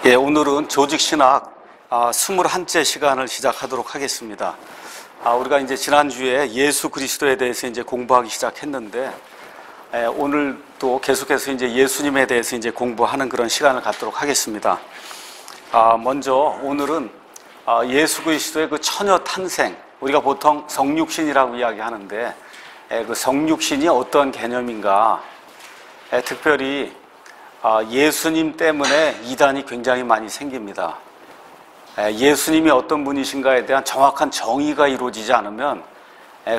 예, 오늘은 조직신학 21째 시간을 시작하도록 하겠습니다. 우리가 이제 지난주에 예수 그리스도에 대해서 이제 공부하기 시작했는데, 오늘도 계속해서 이제 예수님에 대해서 이제 공부하는 그런 시간을 갖도록 하겠습니다. 먼저 오늘은 예수 그리스도의 그 처녀 탄생, 우리가 보통 성육신이라고 이야기하는데, 그 성육신이 어떤 개념인가, 특별히 예수님 때문에 이단이 굉장히 많이 생깁니다. 예수님이 어떤 분이신가에 대한 정확한 정의가 이루어지지 않으면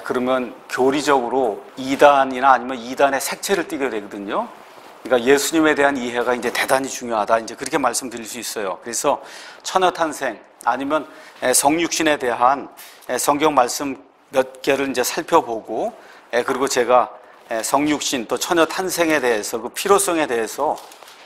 그러면 교리적으로 이단이나 아니면 이단의 색채를 띠게 되거든요. 그러니까 예수님에 대한 이해가 이제 대단히 중요하다, 이제 그렇게 말씀드릴 수 있어요. 그래서 처녀 탄생 아니면 성육신에 대한 성경 말씀 몇 개를 이제 살펴보고, 그리고 제가 성육신 또 처녀 탄생에 대해서 그 필요성에 대해서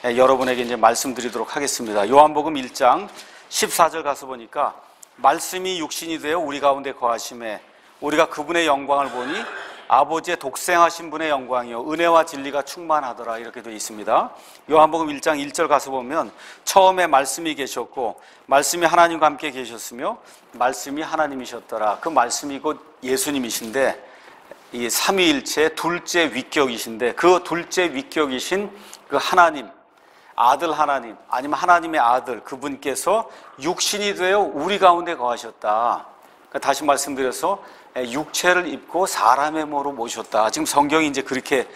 여러분에게 이제 말씀드리도록 하겠습니다. 요한복음 1장 14절 가서 보니까 말씀이 육신이 되어 우리 가운데 거하심에 우리가 그분의 영광을 보니 아버지의 독생하신 분의 영광이요 은혜와 진리가 충만하더라, 이렇게 되어 있습니다. 요한복음 1장 1절 가서 보면 처음에 말씀이 계셨고 말씀이 하나님과 함께 계셨으며 말씀이 하나님이셨더라. 그 말씀이 곧 예수님이신데, 이 삼위일체의 둘째 위격이신데, 그 둘째 위격이신 그 하나님, 아들 하나님, 아니면 하나님의 아들, 그분께서 육신이 되어 우리 가운데 거하셨다. 그러니까 다시 말씀드려서 육체를 입고 사람의 모로 모셨다. 지금 성경이 이제 그렇게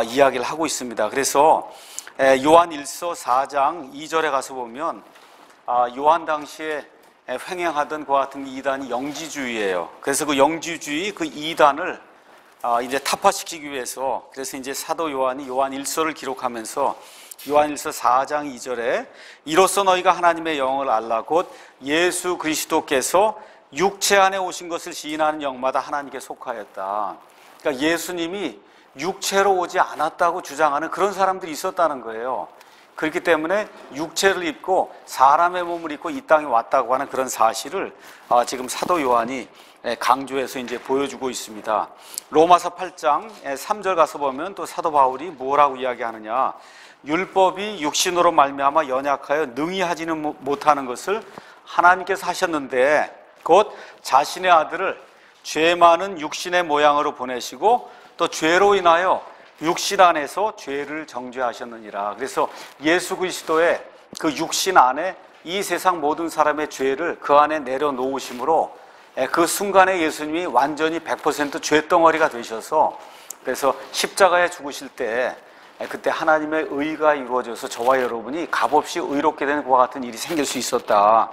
이야기를 하고 있습니다. 그래서 요한일서 4장 2절에 가서 보면 요한 당시에 횡행하던 그와 같은 이단이 영지주의예요. 그래서 그 영지주의, 그 이단을 이제 타파시키기 위해서, 그래서 이제 사도 요한이 요한일서를 기록하면서 요한일서 4장 2절에 이로써 너희가 하나님의 영을 알라 곧 예수 그리스도께서 육체 안에 오신 것을 시인하는 영마다 하나님께 속하였다. 그러니까 예수님이 육체로 오지 않았다고 주장하는 그런 사람들이 있었다는 거예요. 그렇기 때문에 육체를 입고 사람의 몸을 입고 이 땅에 왔다고 하는 그런 사실을 지금 사도 요한이 강조해서 이제 보여주고 있습니다. 로마서 8장 3절 가서 보면 또 사도 바울이 뭐라고 이야기하느냐, 율법이 육신으로 말미암아 연약하여 능히 하지는 못하는 것을 하나님께서 하셨는데 곧 자신의 아들을 죄 많은 육신의 모양으로 보내시고 또 죄로 인하여 육신 안에서 죄를 정죄하셨느니라. 그래서 예수 그리스도의 그 육신 안에 이 세상 모든 사람의 죄를 그 안에 내려놓으심으로 그 순간에 예수님이 완전히 100% 죄덩어리가 되셔서, 그래서 십자가에 죽으실 때 그때 하나님의 의가 이루어져서 저와 여러분이 값없이 의롭게 되는 그와 같은 일이 생길 수 있었다.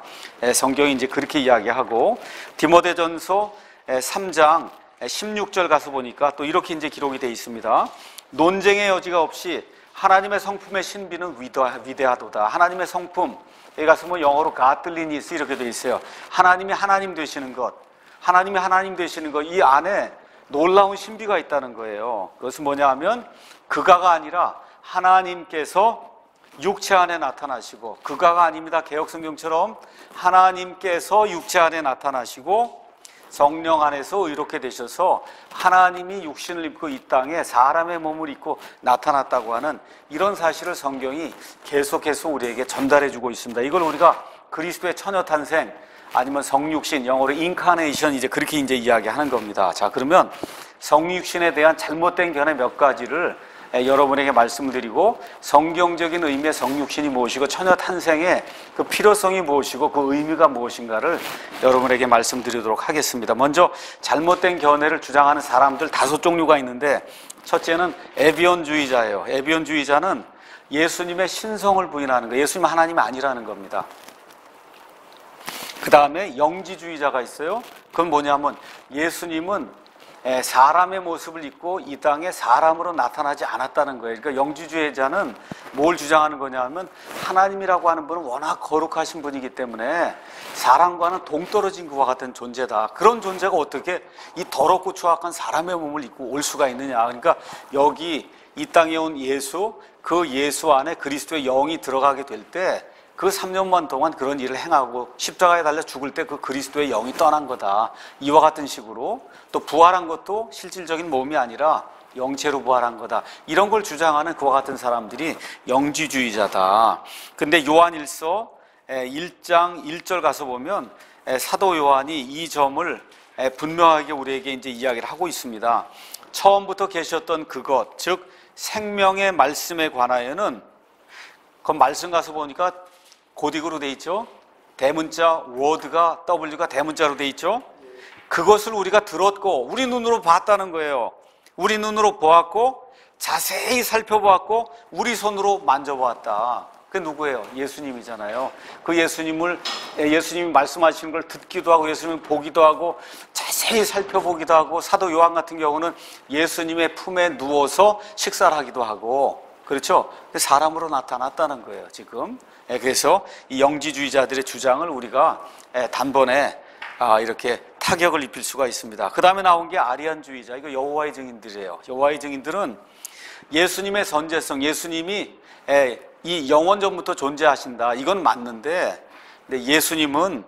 성경이 이제 그렇게 이야기하고, 디모데전서 3장 16절 가서 보니까 또 이렇게 이제 기록이 되어 있습니다. 논쟁의 여지가 없이 하나님의 성품의 신비는 위대하도다. 하나님의 성품, 여기 가서 뭐 영어로 가틀리니스 이렇게 되어 있어요. 하나님이 하나님 되시는 것, 하나님이 하나님 되시는 것, 이 안에 놀라운 신비가 있다는 거예요. 그것은 뭐냐 하면 그가가 아니라 하나님께서 육체 안에 나타나시고, 그가가 아닙니다. 개역성경처럼 하나님께서 육체 안에 나타나시고 성령 안에서 의롭게 되셔서 하나님이 육신을 입고 이 땅에 사람의 몸을 입고 나타났다고 하는 이런 사실을 성경이 계속해서 우리에게 전달해주고 있습니다. 이걸 우리가 그리스도의 처녀 탄생 아니면 성육신, 영어로 인카네이션, 이제 그렇게 이제 이야기하는 겁니다. 자, 그러면 성육신에 대한 잘못된 견해 몇 가지를 여러분에게 말씀을 드리고, 성경적인 의미의 성육신이 무엇이고 처녀 탄생의 그 필요성이 무엇이고 그 의미가 무엇인가를 여러분에게 말씀드리도록 하겠습니다. 먼저 잘못된 견해를 주장하는 사람들 5종류가 있는데, 첫째는 에비온주의자예요. 에비온주의자는 예수님의 신성을 부인하는 거예요. 예수님 하나님이 아니라는 겁니다. 그 다음에 영지주의자가 있어요. 그건 뭐냐면 예수님은 사람의 모습을 입고 이 땅에 사람으로 나타나지 않았다는 거예요. 그러니까 영지주의자는 뭘 주장하는 거냐면 하나님이라고 하는 분은 워낙 거룩하신 분이기 때문에 사람과는 동떨어진 그와 같은 존재다. 그런 존재가 어떻게 이 더럽고 추악한 사람의 몸을 입고 올 수가 있느냐. 그러니까 여기 이 땅에 온 예수, 그 예수 안에 그리스도의 영이 들어가게 될 때 그 3년만 동안 그런 일을 행하고 십자가에 달려 죽을 때 그 그리스도의 영이 떠난 거다. 이와 같은 식으로 또 부활한 것도 실질적인 몸이 아니라 영체로 부활한 거다. 이런 걸 주장하는 그와 같은 사람들이 영지주의자다. 근데 요한일서 1장 1절 가서 보면 사도 요한이 이 점을 분명하게 우리에게 이제 이야기를 하고 있습니다. 처음부터 계셨던 그것, 즉 생명의 말씀에 관하여는, 그 말씀 가서 보니까 고딕으로 돼 있죠. 대문자 word가 W가 대문자로 돼 있죠. 그것을 우리가 들었고 우리 눈으로 봤다는 거예요. 우리 눈으로 보았고 자세히 살펴보았고 우리 손으로 만져보았다. 그게 누구예요? 예수님이잖아요. 그 예수님이 말씀하시는 걸 듣기도 하고 예수님을 보기도 하고 자세히 살펴보기도 하고, 사도 요한 같은 경우는 예수님의 품에 누워서 식사를 하기도 하고, 그렇죠? 사람으로 나타났다는 거예요, 지금. 그래서 이 영지주의자들의 주장을 우리가 단번에 이렇게 타격을 입힐 수가 있습니다. 그 다음에 나온 게 아리안주의자, 이거 여호와의 증인들이에요. 여호와의 증인들은 예수님의 선제성, 예수님이 이 영원전부터 존재하신다, 이건 맞는데, 근데 예수님은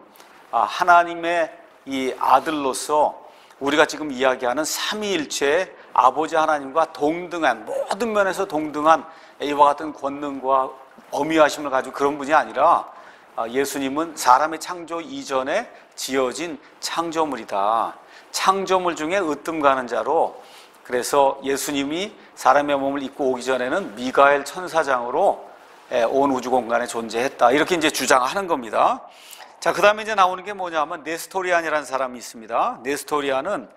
하나님의 이 아들로서 우리가 지금 이야기하는 삼위일체의 아버지 하나님과 동등한, 모든 면에서 동등한 이와 같은 권능과 어미하심을 가지고 그런 분이 아니라, 예수님은 사람의 창조 이전에 지어진 창조물이다. 창조물 중에 으뜸 가는 자로, 그래서 예수님이 사람의 몸을 입고 오기 전에는 미가엘 천사장으로 온 우주 공간에 존재했다. 이렇게 이제 주장하는 겁니다. 자, 그 다음에 이제 나오는 게 뭐냐면 네스토리안이라는 사람이 있습니다. 네스토리안은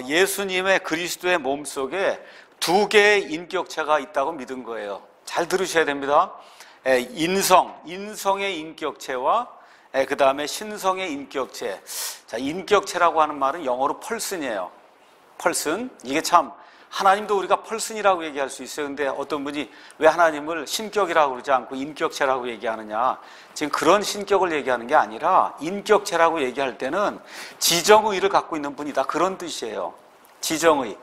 예수님의 그리스도의 몸 속에 두 개의 인격체가 있다고 믿은 거예요. 잘 들으셔야 됩니다. 인성의 인격체와 그 다음에 신성의 인격체. 자, 인격체라고 하는 말은 영어로 펄슨이에요. 펄슨. 이게 참, 하나님도 우리가 펄슨이라고 얘기할 수 있어요. 근데 어떤 분이 왜 하나님을 신격이라고 그러지 않고 인격체라고 얘기하느냐. 지금 그런 신격을 얘기하는 게 아니라 인격체라고 얘기할 때는 지정의를 갖고 있는 분이다, 그런 뜻이에요. 지정의.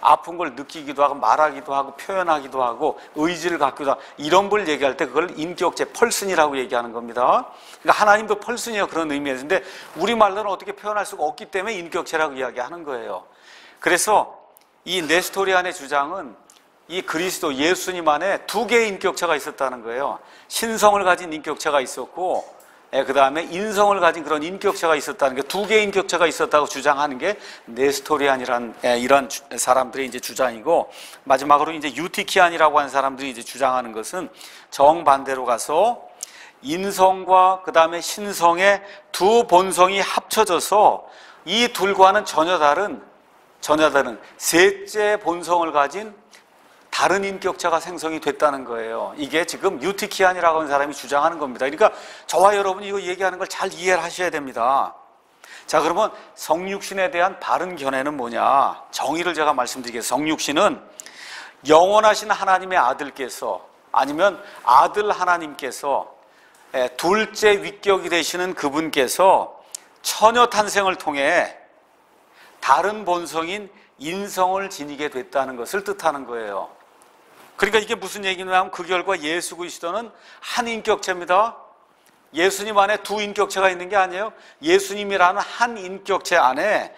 아픈 걸 느끼기도 하고 말하기도 하고 표현하기도 하고 의지를 갖기도 하고, 이런 걸 얘기할 때 그걸 인격체, 펄슨이라고 얘기하는 겁니다. 그러니까 하나님도 펄슨이에요, 그런 의미에서. 근데 우리말로는 어떻게 표현할 수가 없기 때문에 인격체라고 이야기하는 거예요. 그래서 이 네스토리안의 주장은 이 그리스도 예수님 안에 두 개의 인격체가 있었다는 거예요. 신성을 가진 인격체가 있었고, 그 다음에 인성을 가진 그런 인격체가 있었다는 게, 두 개의 인격체가 있었다고 주장하는 게 네스토리안이란 이런 사람들의 이제 주장이고, 마지막으로 이제 유티키안이라고 하는 사람들이 이제 주장하는 것은 정반대로 가서 인성과 그 다음에 신성의 두 본성이 합쳐져서 이 둘과는 전혀 다른 셋째 본성을 가진 다른 인격체가 생성이 됐다는 거예요. 이게 지금 유티키안이라고 하는 사람이 주장하는 겁니다. 그러니까 저와 여러분이 이거 얘기하는 걸 잘 이해를 하셔야 됩니다. 자, 그러면 성육신에 대한 바른 견해는 뭐냐? 정의를 제가 말씀드리겠습니다. 성육신은 영원하신 하나님의 아들께서, 아니면 아들 하나님께서, 둘째 위격이 되시는 그분께서 처녀 탄생을 통해 다른 본성인 인성을 지니게 됐다는 것을 뜻하는 거예요. 그러니까 이게 무슨 얘기냐면, 그 결과 예수 그리스도는 한 인격체입니다. 예수님 안에 두 인격체가 있는 게 아니에요. 예수님이라는 한 인격체 안에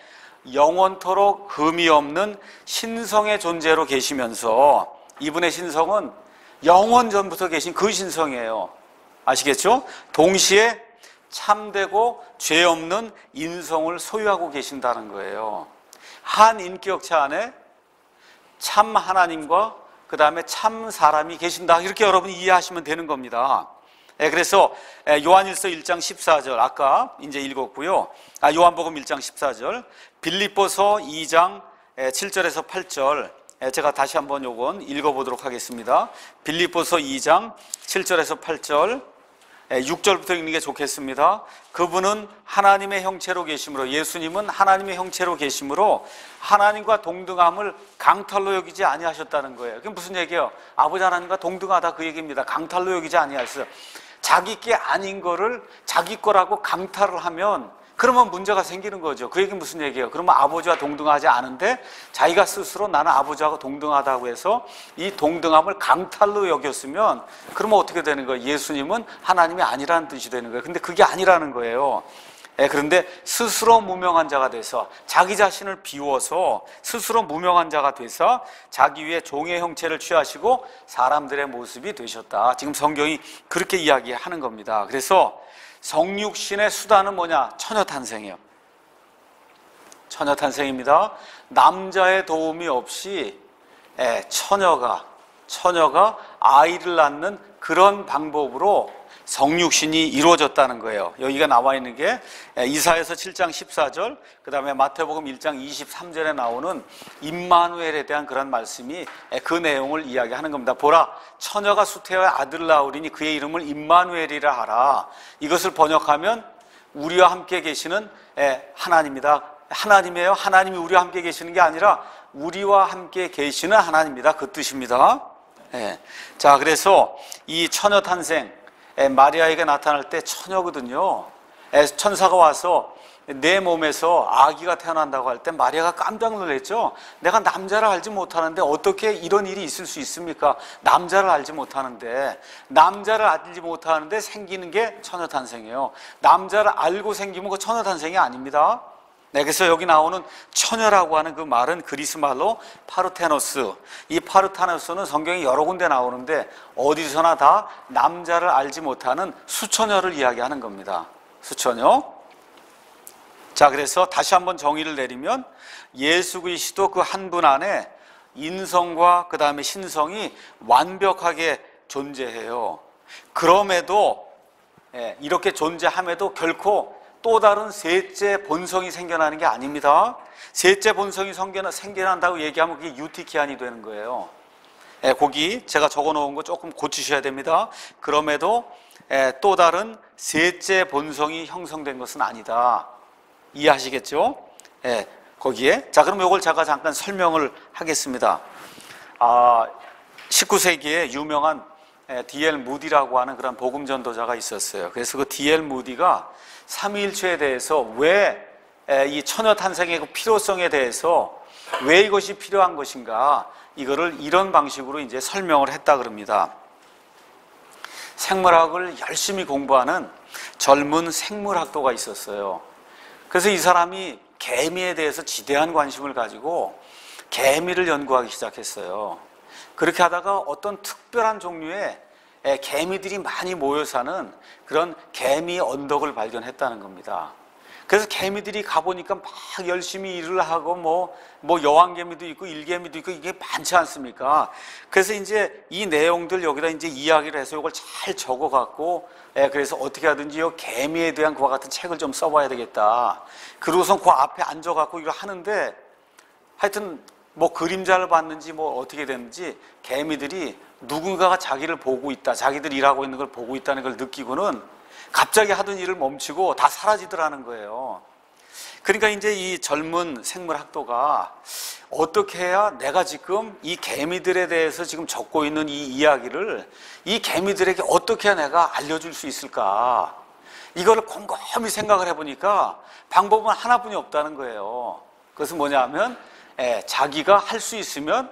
영원토록 흠이 없는 신성의 존재로 계시면서, 이분의 신성은 영원 전부터 계신 그 신성이에요. 아시겠죠? 동시에 참되고 죄 없는 인성을 소유하고 계신다는 거예요. 한 인격체 안에 참 하나님과 그 다음에 참 사람이 계신다, 이렇게 여러분이 이해하시면 되는 겁니다. 그래서 요한일서 1장 14절 아까 이제 읽었고요. 요한복음 1장 14절, 빌립보서 2장 7절에서 8절, 제가 다시 한번 요건 읽어보도록 하겠습니다. 빌립보서 2장 7절에서 8절, 6절부터 읽는 게 좋겠습니다. 그분은 하나님의 형체로 계심으로, 예수님은 하나님의 형체로 계심으로 하나님과 동등함을 강탈로 여기지 아니하셨다는 거예요. 그게 무슨 얘기예요? 아버지 하나님과 동등하다, 그 얘기입니다. 강탈로 여기지 아니하셨어요. 자기 게 아닌 거를 자기 거라고 강탈을 하면 그러면 문제가 생기는 거죠. 그 얘기는 무슨 얘기예요? 그러면 아버지와 동등하지 않은데 자기가 스스로 나는 아버지하고 동등하다고 해서 이 동등함을 강탈로 여겼으면 그러면 어떻게 되는 거예요? 예수님은 하나님이 아니라는 뜻이 되는 거예요. 근데 그게 아니라는 거예요. 그런데 스스로 무명한 자가 돼서 자기 자신을 비워서 스스로 무명한 자가 돼서 자기 위에 종의 형체를 취하시고 사람들의 모습이 되셨다. 지금 성경이 그렇게 이야기하는 겁니다. 그래서 성육신의 수단은 뭐냐? 처녀탄생이에요. 처녀탄생입니다. 남자의 도움이 없이 처녀가 아이를 낳는 그런 방법으로 성육신이 이루어졌다는 거예요. 여기가 나와 있는 게 이사야서 7장 14절, 그 다음에 마태복음 1장 23절에 나오는 임마누엘에 대한 그런 말씀이 그 내용을 이야기하는 겁니다. 보라, 처녀가 수태하여 아들을 낳으리니 그의 이름을 임마누엘이라 하라. 이것을 번역하면 우리와 함께 계시는 하나님이다. 하나님이에요. 하나님이 우리와 함께 계시는 게 아니라 우리와 함께 계시는 하나님이다. 그 뜻입니다. 자, 그래서 이 처녀 탄생, 마리아에게 나타날 때 처녀거든요. 천사가 와서 내 몸에서 아기가 태어난다고 할 때 마리아가 깜짝 놀랐죠. 내가 남자를 알지 못하는데 어떻게 이런 일이 있을 수 있습니까? 남자를 알지 못하는데 생기는 게 처녀 탄생이에요. 남자를 알고 생기면 그 처녀 탄생이 아닙니다. 그래서 여기 나오는 처녀라고 하는 그 말은 그리스 말로 파르테노스. 이 파르테노스는 성경에 여러 군데 나오는데 어디서나 다 남자를 알지 못하는 수처녀를 이야기하는 겁니다. 수처녀. 자, 그래서 다시 한번 정의를 내리면 예수 그리스도 그 한 분 안에 인성과 그 다음에 신성이 완벽하게 존재해요. 그럼에도 이렇게 존재함에도 결코 또 다른 셋째 본성이 생겨나는 게 아닙니다. 셋째 본성이 생겨난다고 얘기하면 그게 유티키안이 되는 거예요. 거기 제가 적어 놓은 거 조금 고치셔야 됩니다. 그럼에도 또 다른 셋째 본성이 형성된 것은 아니다. 이해하시겠죠? 거기에. 자, 그럼 이걸 제가 잠깐 설명을 하겠습니다. 19세기에 유명한 D.L. 무디라고 하는 그런 복음 전도자가 있었어요. 그래서 그 D.L. 무디가 삼위일체에 대해서 왜 이 처녀 탄생의 그 필요성에 대해서 왜 이것이 필요한 것인가, 이거를 이런 방식으로 이제 설명을 했다 그럽니다. 생물학을 열심히 공부하는 젊은 생물학도가 있었어요. 그래서 이 사람이 개미에 대해서 지대한 관심을 가지고 개미를 연구하기 시작했어요. 그렇게 하다가 어떤 특별한 종류의 개미들이 많이 모여 사는 그런 개미 언덕을 발견했다는 겁니다. 그래서 개미들이 가보니까 막 열심히 일을 하고 뭐 여왕개미도 있고 일개미도 있고 이게 많지 않습니까? 그래서 이제 이 내용들 여기다 이제 이야기를 해서 이걸 잘 적어갖고 그래서 어떻게 하든지 이 개미에 대한 그와 같은 책을 좀 써봐야 되겠다. 그러고선 그 앞에 앉아갖고 이걸 하는데 하여튼 뭐 그림자를 봤는지 뭐 어떻게 됐는지 개미들이 누군가가 자기를 보고 있다, 자기들 일하고 있는 걸 보고 있다는 걸 느끼고는 갑자기 하던 일을 멈추고 다 사라지더라는 거예요. 그러니까 이제 이 젊은 생물학도가 어떻게 해야 내가 지금 이 개미들에 대해서 지금 적고 있는 이 이야기를 이 개미들에게 어떻게 해야 내가 알려줄 수 있을까? 이거를 곰곰이 생각을 해보니까 방법은 하나뿐이 없다는 거예요. 그것은 뭐냐면 자기가 할 수 있으면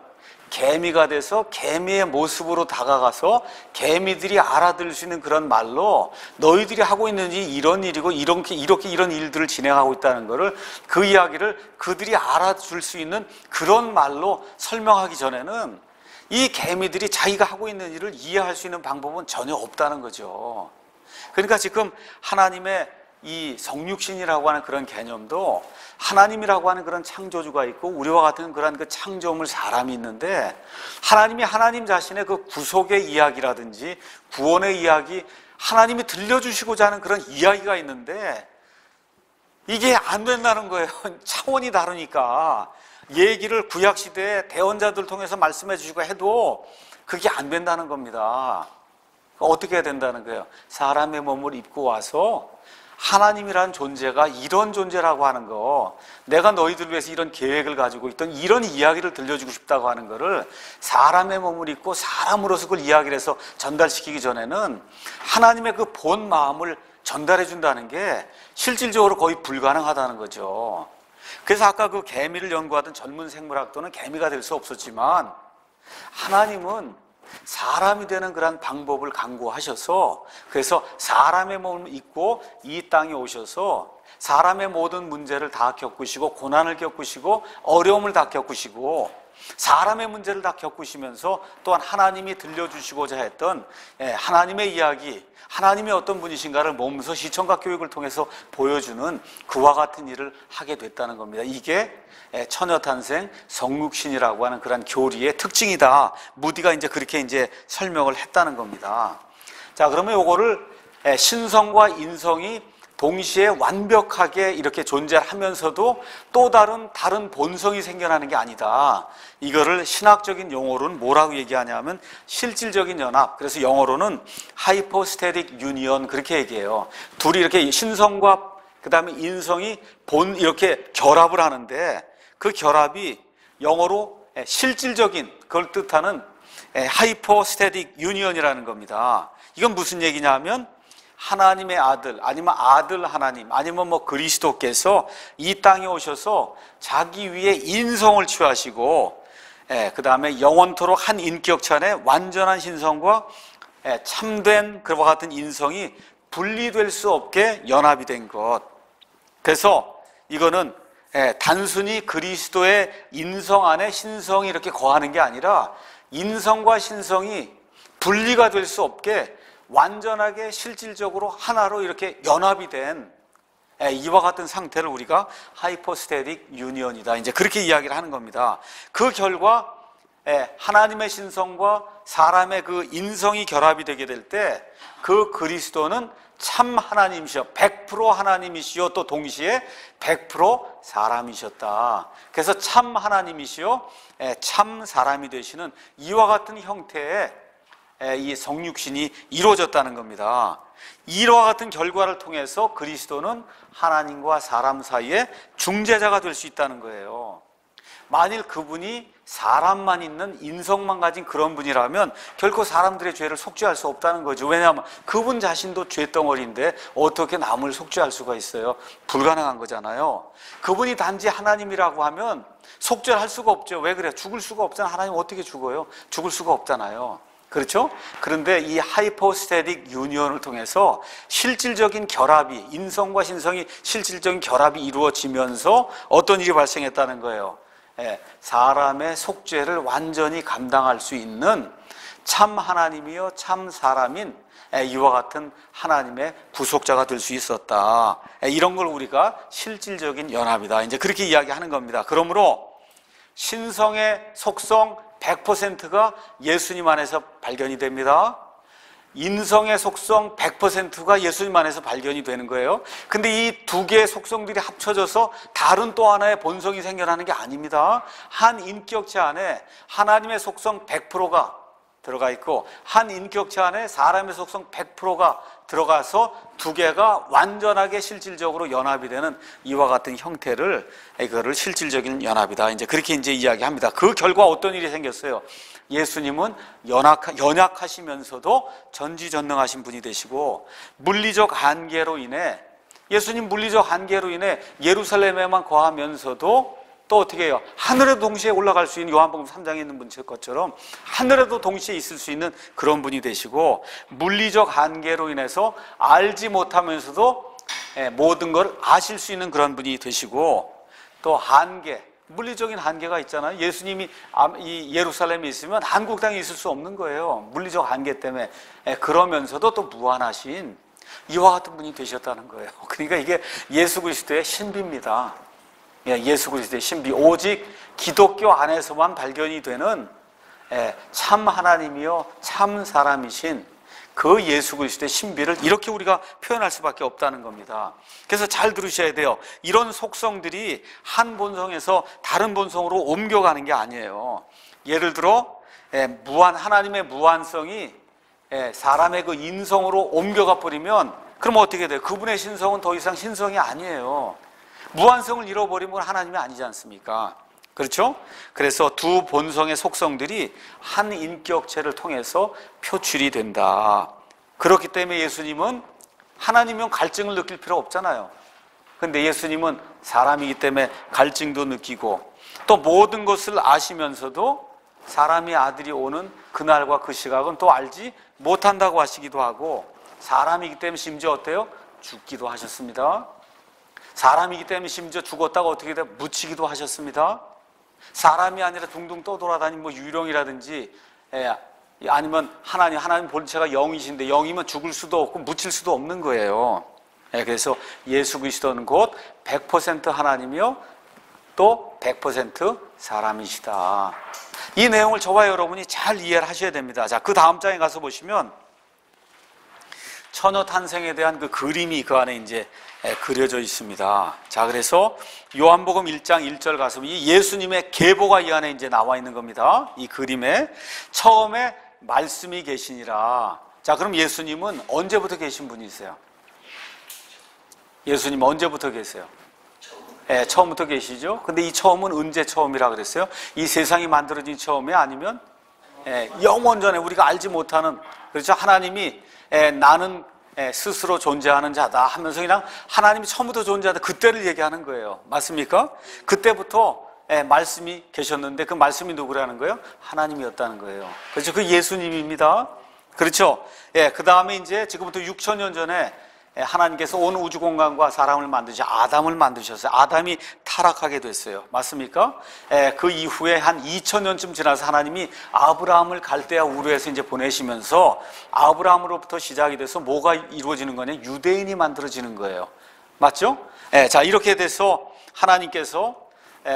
개미가 돼서 개미의 모습으로 다가가서 개미들이 알아들을 수 있는 그런 말로 너희들이 하고 있는 일이 이런 일이고 이런 일들을 진행하고 있다는 거를, 그 이야기를 그들이 알아줄 수 있는 그런 말로 설명하기 전에는 이 개미들이 자기가 하고 있는 일을 이해할 수 있는 방법은 전혀 없다는 거죠. 그러니까 지금 하나님의 이 성육신이라고 하는 그런 개념도 하나님이라고 하는 그런 창조주가 있고 우리와 같은 그런 그 창조물 사람이 있는데, 하나님이 하나님 자신의 그 구속의 이야기라든지 구원의 이야기, 하나님이 들려주시고자 하는 그런 이야기가 있는데 이게 안 된다는 거예요. 차원이 다르니까. 얘기를 구약시대에 대언자들 통해서 말씀해 주시고 해도 그게 안 된다는 겁니다. 어떻게 해야 된다는 거예요? 사람의 몸을 입고 와서 하나님이라는 존재가 이런 존재라고 하는 거, 내가 너희들 위해서 이런 계획을 가지고 있던 이런 이야기를 들려주고 싶다고 하는 거를 사람의 몸을 입고 사람으로서 그걸 이야기를 해서 전달시키기 전에는 하나님의 그 본 마음을 전달해 준다는 게 실질적으로 거의 불가능하다는 거죠. 그래서 아까 그 개미를 연구하던 젊은 생물학도는 개미가 될 수 없었지만 하나님은 사람이 되는 그런 방법을 강구하셔서 그래서 사람의 몸을 입고 이 땅에 오셔서 사람의 모든 문제를 다 겪으시고 고난을 겪으시고 어려움을 다 겪으시고 사람의 문제를 다 겪으시면서 또한 하나님이 들려주시고자 했던 하나님의 이야기, 하나님이 어떤 분이신가를 몸소 시청각 교육을 통해서 보여주는 그와 같은 일을 하게 됐다는 겁니다. 이게 처녀탄생 성육신이라고 하는 그런 교리의 특징이다. 무디가 이제 그렇게 이제 설명을 했다는 겁니다. 자, 그러면 요거를 신성과 인성이 동시에 완벽하게 이렇게 존재하면서도 또 다른 본성이 생겨나는 게 아니다. 이거를 신학적인 용어로는 뭐라고 얘기하냐면 실질적인 연합. 그래서 영어로는 하이포스테틱 유니언 그렇게 얘기해요. 둘이 이렇게 신성과 그다음에 인성이 이렇게 결합을 하는데 그 결합이 영어로 실질적인 그걸 뜻하는 하이포스테틱 유니언이라는 겁니다. 이건 무슨 얘기냐면 하나님의 아들 아니면 아들 하나님 아니면 그리스도께서 이 땅에 오셔서 자기 위에 인성을 취하시고 그 다음에 영원토록 한 인격체 안에 완전한 신성과 참된 그와 같은 인성이 분리될 수 없게 연합이 된 것. 그래서 이거는 단순히 그리스도의 인성 안에 신성이 이렇게 거하는 게 아니라 인성과 신성이 분리가 될 수 없게 완전하게 실질적으로 하나로 이렇게 연합이 된 이와 같은 상태를 우리가 하이포스테틱 유니언이다. 이제 그렇게 이야기를 하는 겁니다. 그 결과 하나님의 신성과 사람의 그 인성이 결합이 되게 될 때 그 그리스도는 참 하나님이시여 100% 하나님이시여 또 동시에 100% 사람이셨다. 그래서 참 하나님이시여 참 사람이 되시는 이와 같은 형태의 이 성육신이 이루어졌다는 겁니다. 이와 같은 결과를 통해서 그리스도는 하나님과 사람 사이에 중재자가 될 수 있다는 거예요. 만일 그분이 사람만 있는 인성만 가진 그런 분이라면 결코 사람들의 죄를 속죄할 수 없다는 거죠. 왜냐하면 그분 자신도 죄덩어리인데 어떻게 남을 속죄할 수가 있어요? 불가능한 거잖아요. 그분이 단지 하나님이라고 하면 속죄를 할 수가 없죠. 왜 그래요? 죽을 수가 없잖아요. 하나님 어떻게 죽어요? 죽을 수가 없잖아요. 그렇죠? 그런데 이 하이포스테틱 유니언을 통해서 실질적인 결합이 인성과 신성이 실질적인 결합이 이루어지면서 어떤 일이 발생했다는 거예요. 사람의 속죄를 완전히 감당할 수 있는 참 하나님이요 참 사람인 이와 같은 하나님의 구속자가 될 수 있었다. 이런 걸 우리가 실질적인 연합이다. 이제 그렇게 이야기하는 겁니다. 그러므로 신성의 속성 100%가 예수님 안에서 발견이 됩니다. 인성의 속성 100%가 예수님 안에서 발견이 되는 거예요. 근데 이 두 개의 속성들이 합쳐져서 다른 또 하나의 본성이 생겨나는 게 아닙니다. 한 인격체 안에 하나님의 속성 100%가 들어가 있고 한 인격체 안에 사람의 속성 100%가 들어가서 두 개가 완전하게 실질적으로 연합이 되는 이와 같은 형태를 이거를 실질적인 연합이다. 이제 그렇게 이제 이야기합니다. 그 결과 어떤 일이 생겼어요? 예수님은 연약하시면서도 전지전능하신 분이 되시고 물리적 한계로 인해 예수님 물리적 한계로 인해 예루살렘에만 거하면서도 또 어떻게 해요? 하늘에도 동시에 올라갈 수 있는 요한복음 3장에 있는 분 것처럼 하늘에도 동시에 있을 수 있는 그런 분이 되시고 물리적 한계로 인해서 알지 못하면서도 모든 걸 아실 수 있는 그런 분이 되시고 또 한계, 물리적인 한계가 있잖아요. 예수님이 이 예루살렘에 있으면 한국 땅에 있을 수 없는 거예요. 물리적 한계 때문에. 그러면서도 또 무한하신 이와 같은 분이 되셨다는 거예요. 그러니까 이게 예수 그리스도의 신비입니다. 예수 그리스도의 신비, 오직 기독교 안에서만 발견이 되는 참 하나님이요 참 사람이신 그 예수 그리스도의 신비를 이렇게 우리가 표현할 수밖에 없다는 겁니다. 그래서 잘 들으셔야 돼요. 이런 속성들이 한 본성에서 다른 본성으로 옮겨가는 게 아니에요. 예를 들어 하나님의 무한성이 사람의 그 인성으로 옮겨가 버리면 그럼 어떻게 돼요? 그분의 신성은 더 이상 신성이 아니에요. 무한성을 잃어버리면 하나님이 아니지 않습니까? 그렇죠? 그래서 두 본성의 속성들이 한 인격체를 통해서 표출이 된다. 그렇기 때문에 예수님은 하나님이면 갈증을 느낄 필요 없잖아요. 근데 예수님은 사람이기 때문에 갈증도 느끼고 또 모든 것을 아시면서도 사람이 아들이 오는 그날과 그 시각은 또 알지 못한다고 하시기도 하고, 사람이기 때문에 심지어 어때요? 죽기도 하셨습니다. 사람이기 때문에 심지어 죽었다가 어떻게 돼? 묻히기도 하셨습니다. 사람이 아니라 둥둥 떠돌아다니는 뭐 유령이라든지, 아니면 하나님 본체가 영이신데 영이면 죽을 수도 없고 묻힐 수도 없는 거예요. 그래서 예수 그리스도는 곧 100% 하나님이요 또 100% 사람이시다. 이 내용을 저와 여러분이 잘 이해를 하셔야 됩니다. 자, 그 다음 장에 가서 보시면 처녀 탄생에 대한 그 그림이 그 안에 이제 그려져 있습니다. 자, 그래서 요한복음 1장 1절 가서 이 예수님의 계보가 이 안에 이제 나와 있는 겁니다. 이 그림에 처음에 말씀이 계시니라. 자, 그럼 예수님은 언제부터 계신 분이세요? 예수님 언제부터 계세요? 처음부터 계시죠? 근데 이 처음은 언제 처음이라 그랬어요? 이 세상이 만들어진 처음이 아니면 영원 전에 우리가 알지 못하는, 그렇죠? 하나님이 나는 스스로 존재하는 자다 하면서 그냥 하나님이 처음부터 존재하다 그때를 얘기하는 거예요. 맞습니까? 그때부터 말씀이 계셨는데 그 말씀이 누구라는 거예요? 하나님이었다는 거예요. 그렇죠? 그 예수님입니다. 그렇죠? 그 다음에 이제 지금부터 6,000년 전에 하나님께서 온 우주 공간과 사람을 만드셔 아담을 만드셨어요. 아담이 타락하게 됐어요. 맞습니까? 그 이후에 한 2000년쯤 지나서 하나님이 아브라함을 갈대아 우르에서 이제 보내시면서 아브라함으로부터 시작이 돼서 뭐가 이루어지는 거냐? 유대인이 만들어지는 거예요. 맞죠? 자, 이렇게 돼서 하나님께서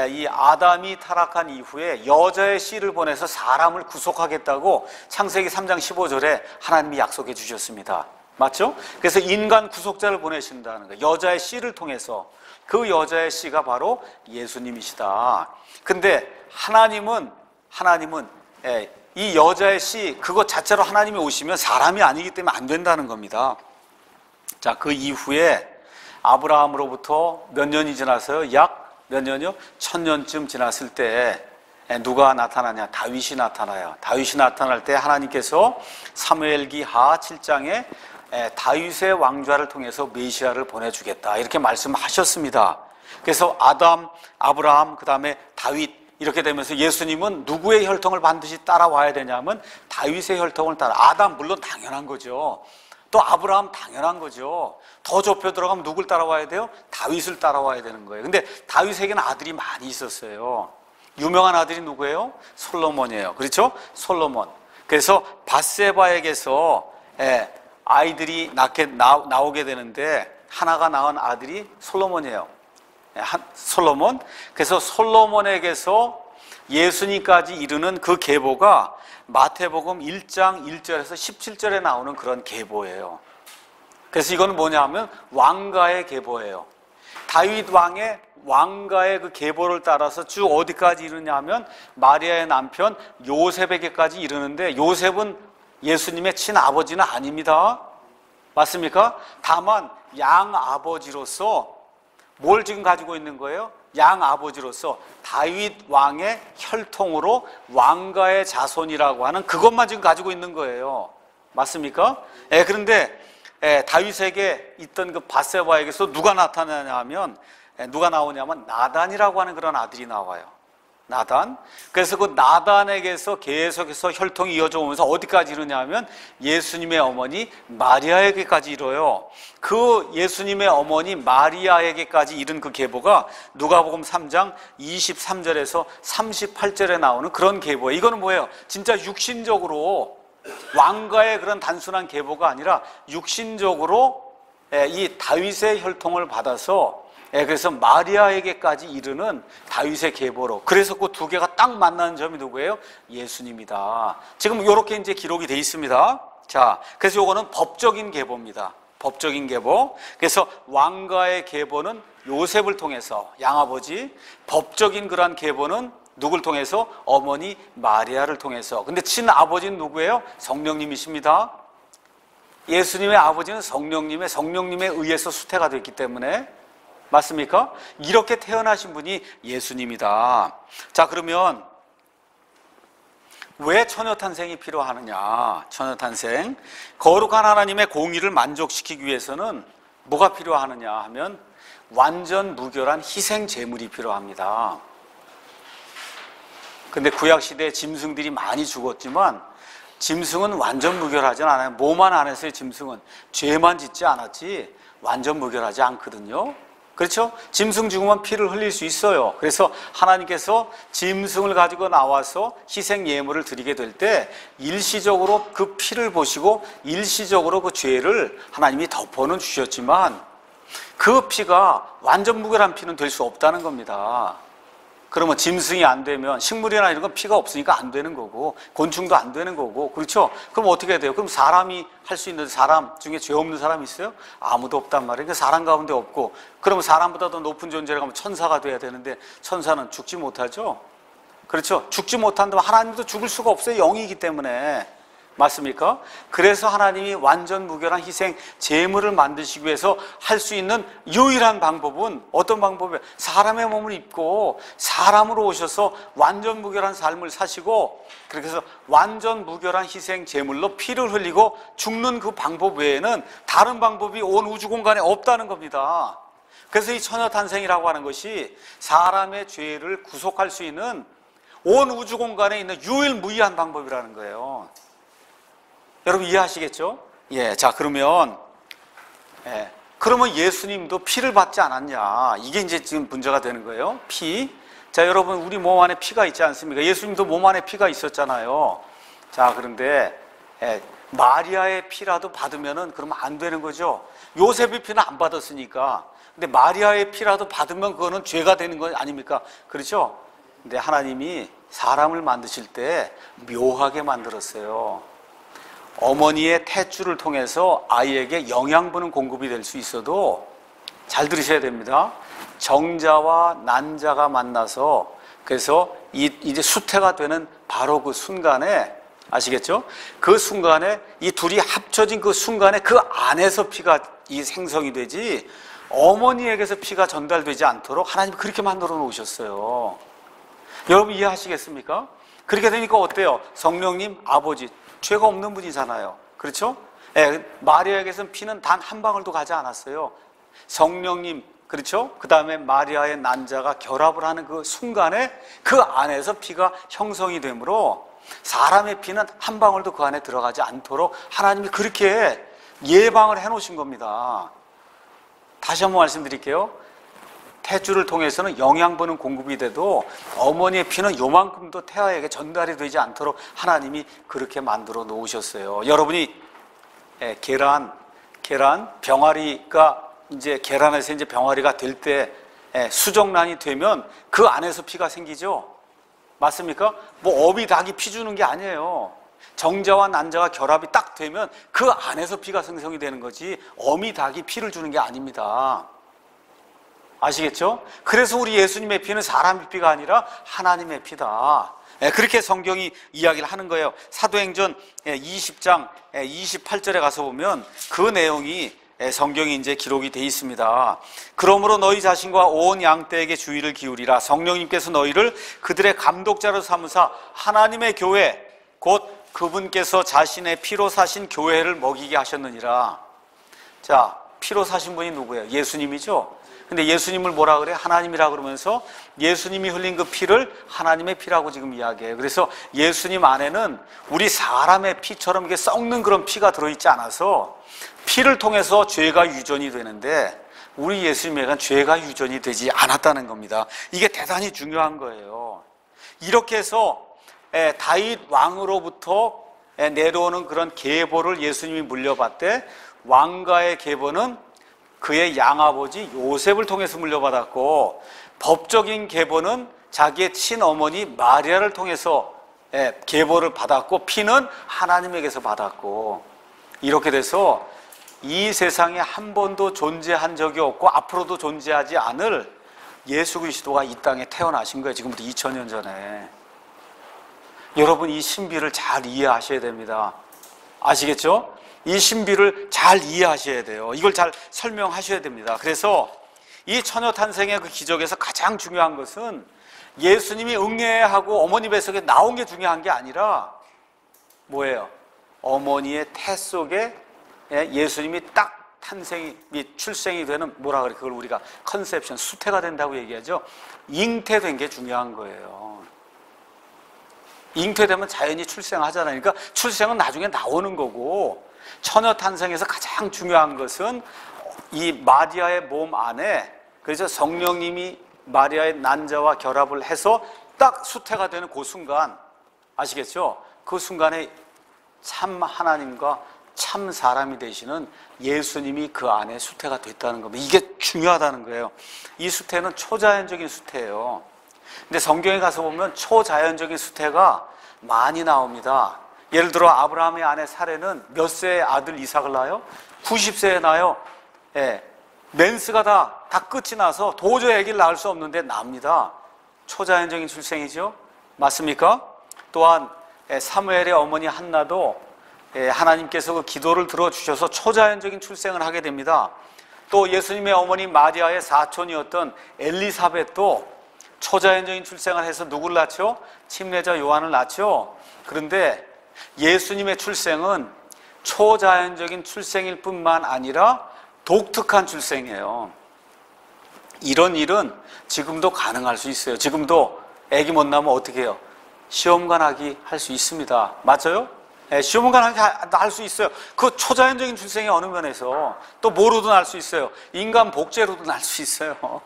이 아담이 타락한 이후에 여자의 씨를 보내서 사람을 구속하겠다고 창세기 3장 15절에 하나님이 약속해 주셨습니다. 맞죠? 그래서 인간 구속자를 보내신다는 거예요. 여자의 씨를 통해서. 그 여자의 씨가 바로 예수님이시다. 근데 하나님은 이 여자의 씨 그것 자체로 하나님이 오시면 사람이 아니기 때문에 안 된다는 겁니다. 자, 그 이후에 아브라함으로부터 몇 년이 지나서요? 약 몇 년이요? 1000년쯤 지났을 때 누가 나타나냐? 다윗이 나타나요. 다윗이 나타날 때 하나님께서 사무엘기 하 7장에 다윗의 왕좌를 통해서 메시아를 보내주겠다 이렇게 말씀하셨습니다. 그래서 아담, 아브라함, 그 다음에 다윗 이렇게 되면서 예수님은 누구의 혈통을 반드시 따라와야 되냐면 다윗의 혈통을 따라. 아담 물론 당연한 거죠. 또 아브라함 당연한 거죠. 더 좁혀 들어가면 누굴 따라와야 돼요? 다윗을 따라와야 되는 거예요. 근데 다윗에게는 아들이 많이 있었어요. 유명한 아들이 누구예요? 솔로몬이에요. 그렇죠? 솔로몬. 그래서 밧세바에게서 아이들이 나오게 되는데 하나가 낳은 아들이 솔로몬이에요. 솔로몬. 그래서 솔로몬에게서 예수님까지 이르는 그 계보가 마태복음 1장 1절에서 17절에 나오는 그런 계보예요. 그래서 이거는 뭐냐 하면 왕가의 계보예요. 다윗 왕가의 그 계보를 따라서 쭉 어디까지 이르냐 하면 마리아의 남편 요셉에게까지 이르는데 요셉은 예수님의 친아버지는 아닙니다. 맞습니까? 다만 양아버지로서 뭘 지금 가지고 있는 거예요? 양아버지로서 다윗 왕의 혈통으로 왕가의 자손이라고 하는 그것만 지금 가지고 있는 거예요. 맞습니까? 그런데 다윗에게 있던 그 밧세바에게서 누가 나타나냐 하면 누가 나오냐면 나단이라고 하는 그런 아들이 나와요. 나단. 그래서 그 나단에게서 계속해서 혈통이 이어져 오면서 어디까지 이르냐 하면 예수님의 어머니 마리아에게까지 이뤄요. 그 예수님의 어머니 마리아에게까지 이른 그 계보가 누가복음 3장 23절에서 38절에 나오는 그런 계보예요. 이거는 뭐예요? 진짜 육신적으로 왕가의 그런 단순한 계보가 아니라 육신적으로 이 다윗의 혈통을 받아서 그래서 마리아에게까지 이르는 다윗의 계보로. 그래서 그 두 개가 딱 만나는 점이 누구예요? 예수님이다. 지금 이렇게 이제 기록이 돼 있습니다. 자, 그래서 요거는 법적인 계보입니다. 법적인 계보. 그래서 왕가의 계보는 요셉을 통해서 양아버지, 법적인 그러한 계보는 누굴 통해서? 어머니 마리아를 통해서. 근데 친아버지는 누구예요? 성령님이십니다. 예수님의 아버지는 성령님에 의해서 수태가 됐기 때문에. 맞습니까? 이렇게 태어나신 분이 예수님이다. 자, 그러면 왜 처녀탄생이 필요하느냐? 처녀탄생. 거룩한 하나님의 공의를 만족시키기 위해서는 뭐가 필요하느냐 하면 완전 무결한 희생 제물이 필요합니다. 근데 구약시대에 짐승들이 많이 죽었지만 짐승은 완전 무결하진 않아요. 뭐만 안 했어요. 짐승은 죄만 짓지 않았지 완전 무결하지 않거든요. 그렇죠? 짐승 죽으면 피를 흘릴 수 있어요. 그래서 하나님께서 짐승을 가지고 나와서 희생 예물을 드리게 될 때 일시적으로 그 피를 보시고 일시적으로 그 죄를 하나님이 덮어는 주셨지만 그 피가 완전 무결한 피는 될 수 없다는 겁니다. 그러면 짐승이 안 되면 식물이나 이런 건 피가 없으니까 안 되는 거고 곤충도 안 되는 거고 그렇죠? 그럼 어떻게 돼요? 그럼 사람이 할 수 있는 사람 중에 죄 없는 사람이 있어요? 아무도 없단 말이에요. 그러니까 사람 가운데 없고 그러면 사람보다 더 높은 존재라고 하면 천사가 돼야 되는데 천사는 죽지 못하죠? 그렇죠? 죽지 못한다면 하나님도 죽을 수가 없어요. 영이기 때문에. 맞습니까? 그래서 하나님이 완전 무결한 희생 제물을 만드시기 위해서 할 수 있는 유일한 방법은 어떤 방법이에요? 사람의 몸을 입고 사람으로 오셔서 완전 무결한 삶을 사시고 그렇게 해서 완전 무결한 희생 제물로 피를 흘리고 죽는 그 방법 외에는 다른 방법이 온 우주 공간에 없다는 겁니다. 그래서 이 처녀탄생이라고 하는 것이 사람의 죄를 구속할 수 있는 온 우주 공간에 있는 유일무이한 방법이라는 거예요. 여러분 이해하시겠죠? 예, 자 그러면 그러면 예수님도 피를 받지 않았냐? 이게 이제 지금 문제가 되는 거예요. 피. 자 여러분 우리 몸 안에 피가 있지 않습니까? 예수님도 몸 안에 피가 있었잖아요. 자 그런데 마리아의 피라도 받으면은 그러면 안 되는 거죠. 요셉의 피는 안 받았으니까. 근데 마리아의 피라도 받으면 그거는 죄가 되는 거 아닙니까? 그렇죠? 근데 하나님이 사람을 만드실 때 묘하게 만들었어요. 어머니의 탯줄을 통해서 아이에게 영양분은 공급이 될 수 있어도 잘 들으셔야 됩니다. 정자와 난자가 만나서 그래서 이제 수태가 되는 바로 그 순간에 아시겠죠? 그 순간에 이 둘이 합쳐진 그 순간에 그 안에서 피가 이 생성이 되지 어머니에게서 피가 전달되지 않도록 하나님이 그렇게 만들어 놓으셨어요. 여러분 이해하시겠습니까? 그렇게 되니까 어때요? 성령님 아버지 죄가 없는 분이잖아요. 그렇죠? 마리아에게서는 피는 단 한 방울도 가지 않았어요. 성령님, 그렇죠? 그 다음에 마리아의 난자가 결합을 하는 그 순간에 그 안에서 피가 형성이 되므로 사람의 피는 한 방울도 그 안에 들어가지 않도록 하나님이 그렇게 예방을 해 놓으신 겁니다. 다시 한번 말씀드릴게요. 탯줄을 통해서는 영양분은 공급이 돼도 어머니의 피는 요만큼도 태아에게 전달이 되지 않도록 하나님이 그렇게 만들어 놓으셨어요. 여러분이 계란 병아리가 이제 계란에서 이제 병아리가 될 때 수정란이 되면 그 안에서 피가 생기죠. 맞습니까? 뭐 어미 닭이 피 주는 게 아니에요. 정자와 난자가 결합이 딱 되면 그 안에서 피가 생성이 되는 거지 어미 닭이 피를 주는 게 아닙니다. 아시겠죠? 그래서 우리 예수님의 피는 사람의 피가 아니라 하나님의 피다. 그렇게 성경이 이야기를 하는 거예요. 사도행전 20장 28절에 가서 보면 그 내용이 성경이 이제 기록이 되어 있습니다. 그러므로 너희 자신과 온 양떼에게 주의를 기울이라. 성령님께서 너희를 그들의 감독자로 삼으사 하나님의 교회 곧 그분께서 자신의 피로 사신 교회를 먹이게 하셨느니라. 자, 피로 사신 분이 누구예요? 예수님이죠. 근데 예수님을 뭐라 그래? 하나님이라 그러면서 예수님이 흘린 그 피를 하나님의 피라고 지금 이야기해요. 그래서 예수님 안에는 우리 사람의 피처럼 이렇게 썩는 그런 피가 들어있지 않아서 피를 통해서 죄가 유전이 되는데 우리 예수님에게는 죄가 유전이 되지 않았다는 겁니다. 이게 대단히 중요한 거예요. 이렇게 해서 다윗 왕으로부터 내려오는 그런 계보를 예수님이 물려받되 왕가의 계보는 그의 양아버지 요셉을 통해서 물려받았고 법적인 계보는 자기의 친어머니 마리아를 통해서 계보를 받았고 피는 하나님에게서 받았고 이렇게 돼서 이 세상에 한 번도 존재한 적이 없고 앞으로도 존재하지 않을 예수 그리스도가 이 땅에 태어나신 거예요. 지금부터 2000년 전에. 여러분 이 신비를 잘 이해하셔야 됩니다. 아시겠죠? 이 신비를 잘 이해하셔야 돼요. 이걸 잘 설명하셔야 됩니다. 그래서 이 처녀 탄생의 그 기적에서 가장 중요한 것은 예수님이 응애하고 어머니 뱃속에 나온 게 중요한 게 아니라 뭐예요? 어머니의 태 속에 예수님이 딱 탄생이 출생이 되는 뭐라 그래? 그걸 우리가 컨셉션, 수태가 된다고 얘기하죠. 잉태된 게 중요한 거예요. 잉태되면 자연히 출생하잖아요. 그러니까 출생은 나중에 나오는 거고, 처녀 탄생에서 가장 중요한 것은 이 마리아의 몸 안에, 그래서 성령님이 마리아의 난자와 결합을 해서 딱 수태가 되는 그 순간, 아시겠죠? 그 순간에 참 하나님과 참 사람이 되시는 예수님이 그 안에 수태가 됐다는 겁니다. 이게 중요하다는 거예요. 이 수태는 초자연적인 수태예요. 근데 성경에 가서 보면 초자연적인 수태가 많이 나옵니다. 예를 들어 아브라함의 아내 사레는 몇 세에 아들 이삭을 낳아요? 90세에 낳아요. 예, 맨스가 다 끝이 나서 도저히 아기를 낳을 수 없는데 납니다. 초자연적인 출생이죠. 맞습니까? 또한 사무엘의 어머니 한나도 하나님께서 그 기도를 들어주셔서 초자연적인 출생을 하게 됩니다. 또 예수님의 어머니 마리아의 사촌이었던 엘리사벳도 초자연적인 출생을 해서 누구를 낳죠? 침례자 요한을 낳죠. 그런데 예수님의 출생은 초자연적인 출생일 뿐만 아니라 독특한 출생이에요. 이런 일은 지금도 가능할 수 있어요. 지금도 아기 못 낳으면 어떻게 해요? 시험관하기 할 수 있습니다. 맞아요? 시험관하기 할 수 있어요. 그 초자연적인 출생의 어느 면에서 또 뭐로도 날 수 있어요? 인간 복제로도 날 수 있어요.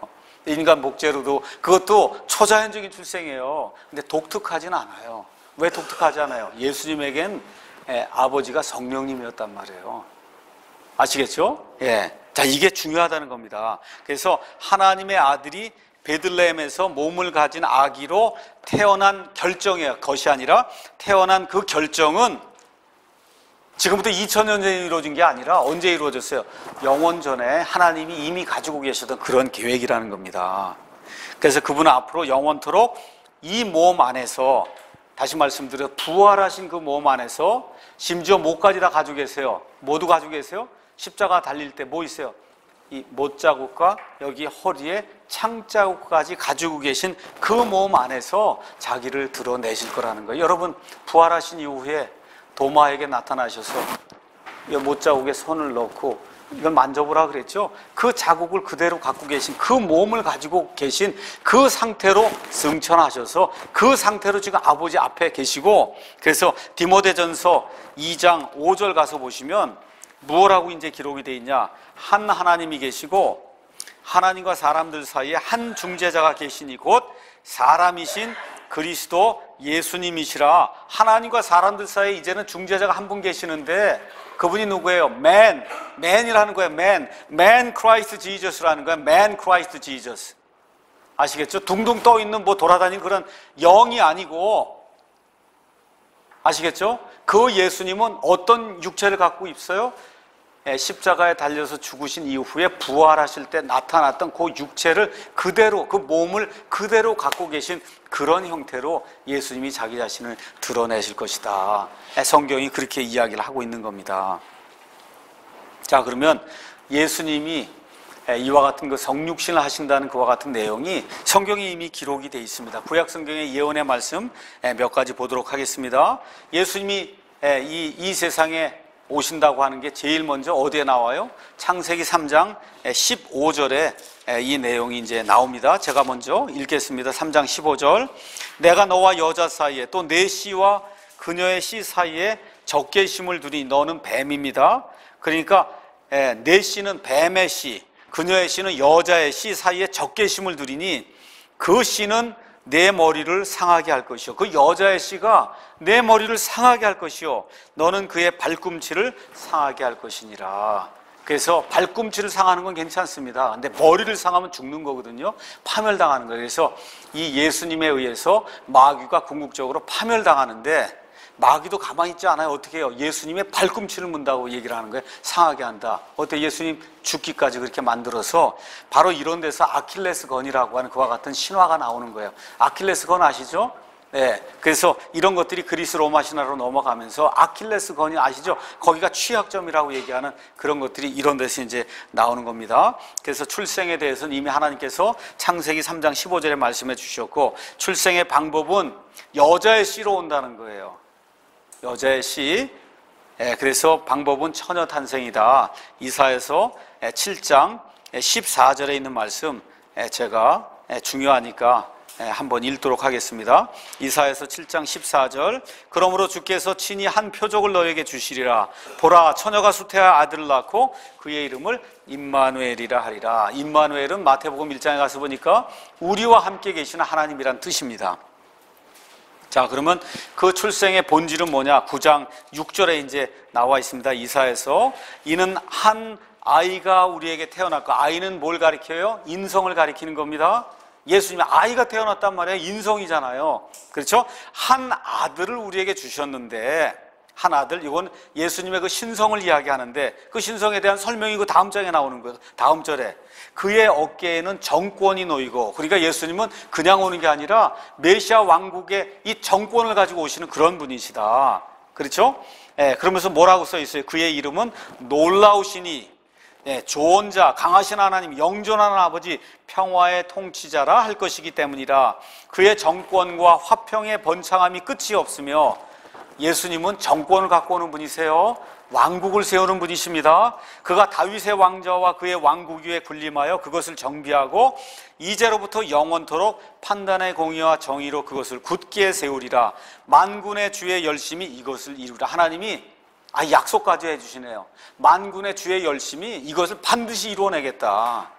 인간 복제로도. 그것도 초자연적인 출생이에요. 근데 독특하진 않아요. 왜 독특하지 않아요? 예수님에겐 아버지가 성령님이었단 말이에요. 아시겠죠? 예. 자, 이게 중요하다는 겁니다. 그래서 하나님의 아들이 베들레헴에서 몸을 가진 아기로 태어난 결정이에요. 것이 아니라 태어난 그 결정은 지금부터 2000년 전에 이루어진 게 아니라 언제 이루어졌어요? 영원 전에 하나님이 이미 가지고 계셨던 그런 계획이라는 겁니다. 그래서 그분은 앞으로 영원토록 이 몸 안에서, 다시 말씀드려 부활하신 그 몸 안에서 심지어 목까지 다 가지고 계세요. 모두 가지고 계세요? 십자가 달릴 때 뭐 있어요? 이 못자국과 여기 허리에 창자국까지 가지고 계신 그 몸 안에서 자기를 드러내실 거라는 거예요. 여러분, 부활하신 이후에 도마에게 나타나셔서 이 못자국에 손을 넣고 이걸 만져보라 그랬죠. 그 자국을 그대로 갖고 계신, 그 몸을 가지고 계신 그 상태로 승천하셔서 그 상태로 지금 아버지 앞에 계시고, 그래서 디모데전서 2장 5절 가서 보시면 무엇라고 이제 기록이 되어 있냐? 한 하나님이 계시고 하나님과 사람들 사이에 한 중재자가 계시니 곧 사람이신 그리스도 예수님이시라. 하나님과 사람들 사이에 이제는 중재자가 한 분 계시는데 그분이 누구예요? man이라는 거예요. man Christ Jesus라는 거예요. man Christ Jesus. 아시겠죠? 둥둥 떠 있는 뭐 돌아다니는 그런 영이 아니고, 아시겠죠? 그 예수님은 어떤 육체를 갖고 있어요? 십자가에 달려서 죽으신 이후에 부활하실 때 나타났던 그 육체를 그대로, 그 몸을 그대로 갖고 계신 그런 형태로 예수님이 자기 자신을 드러내실 것이다. 성경이 그렇게 이야기를 하고 있는 겁니다. 자, 그러면 예수님이 이와 같은 그 성육신을 하신다는 그와 같은 내용이 성경에 이미 기록이 되어 있습니다. 구약 성경의 예언의 말씀 몇 가지 보도록 하겠습니다. 예수님이 이 세상에 오신다고 하는 게 제일 먼저 어디에 나와요? 창세기 3장 15절에 이 내용이 이제 나옵니다. 제가 먼저 읽겠습니다. 3장 15절. 내가 너와 여자 사이에 또 내 씨와 그녀의 씨 사이에 적개심을 두니 너는 뱀입니다. 그러니까 내 씨는 뱀의 씨, 그녀의 씨는 여자의 씨 사이에 적개심을 두리니 그 씨는 내 머리를 상하게 할 것이요, 그 여자의 씨가 내 머리를 상하게 할 것이요, 너는 그의 발꿈치를 상하게 할 것이니라. 그래서 발꿈치를 상하는 건 괜찮습니다. 근데 머리를 상하면 죽는 거거든요. 파멸당하는 거예요. 그래서 이 예수님에 의해서 마귀가 궁극적으로 파멸당하는데 마귀도 가만히 있지 않아요. 어떻게 해요? 예수님의 발꿈치를 문다고 얘기를 하는 거예요. 상하게 한다. 어때? 예수님 죽기까지 그렇게 만들어서 바로 이런 데서 아킬레스건이라고 하는 그와 같은 신화가 나오는 거예요. 아킬레스건 아시죠? 네. 그래서 이런 것들이 그리스 로마 신화로 넘어가면서 아킬레스건이 아시죠? 거기가 취약점이라고 얘기하는 그런 것들이 이런 데서 이제 나오는 겁니다. 그래서 출생에 대해서는 이미 하나님께서 창세기 3장 15절에 말씀해 주셨고, 출생의 방법은 여자의 씨로 온다는 거예요. 여자의 씨. 그래서 방법은 처녀 탄생이다. 이사야서 7장 14절에 있는 말씀 제가 중요하니까 한번 읽도록 하겠습니다. 이사야서 7장 14절. 그러므로 주께서 친히 한 표적을 너에게 주시리라. 보라, 처녀가 수태하여 아들을 낳고 그의 이름을 임마누엘이라 하리라. 임마누엘은 마태복음 1장에 가서 보니까 우리와 함께 계시는 하나님이란 뜻입니다. 자, 그러면 그 출생의 본질은 뭐냐? 9장 6절에 이제 나와 있습니다. 이사야서. 이는 한 아이가 우리에게 태어났고, 아이는 뭘 가리켜요? 인성을 가리키는 겁니다. 예수님의 아이가 태어났단 말이에요. 인성이잖아요. 그렇죠? 한 아들을 우리에게 주셨는데, 한 아들, 이건 예수님의 그 신성을 이야기하는데, 그 신성에 대한 설명이 그 다음 장에 나오는 거예요. 다음 절에. 그의 어깨에는 정권이 놓이고, 그러니까 예수님은 그냥 오는 게 아니라 메시아 왕국의 이 정권을 가지고 오시는 그런 분이시다. 그렇죠? 그러면서 뭐라고 써 있어요? 그의 이름은 놀라우시니, 좋은 자, 강하신 하나님, 영존하는 아버지, 평화의 통치자라 할 것이기 때문이라. 그의 정권과 화평의 번창함이 끝이 없으며, 예수님은 정권을 갖고 오는 분이세요. 왕국을 세우는 분이십니다. 그가 다윗의 왕자와 그의 왕국 위에 군림하여 그것을 정비하고 이제로부터 영원토록 판단의 공의와 정의로 그것을 굳게 세우리라. 만군의 주의 열심히 이것을 이루라. 하나님이 약속까지 해주시네요. 만군의 주의 열심히 이것을 반드시 이루어내겠다.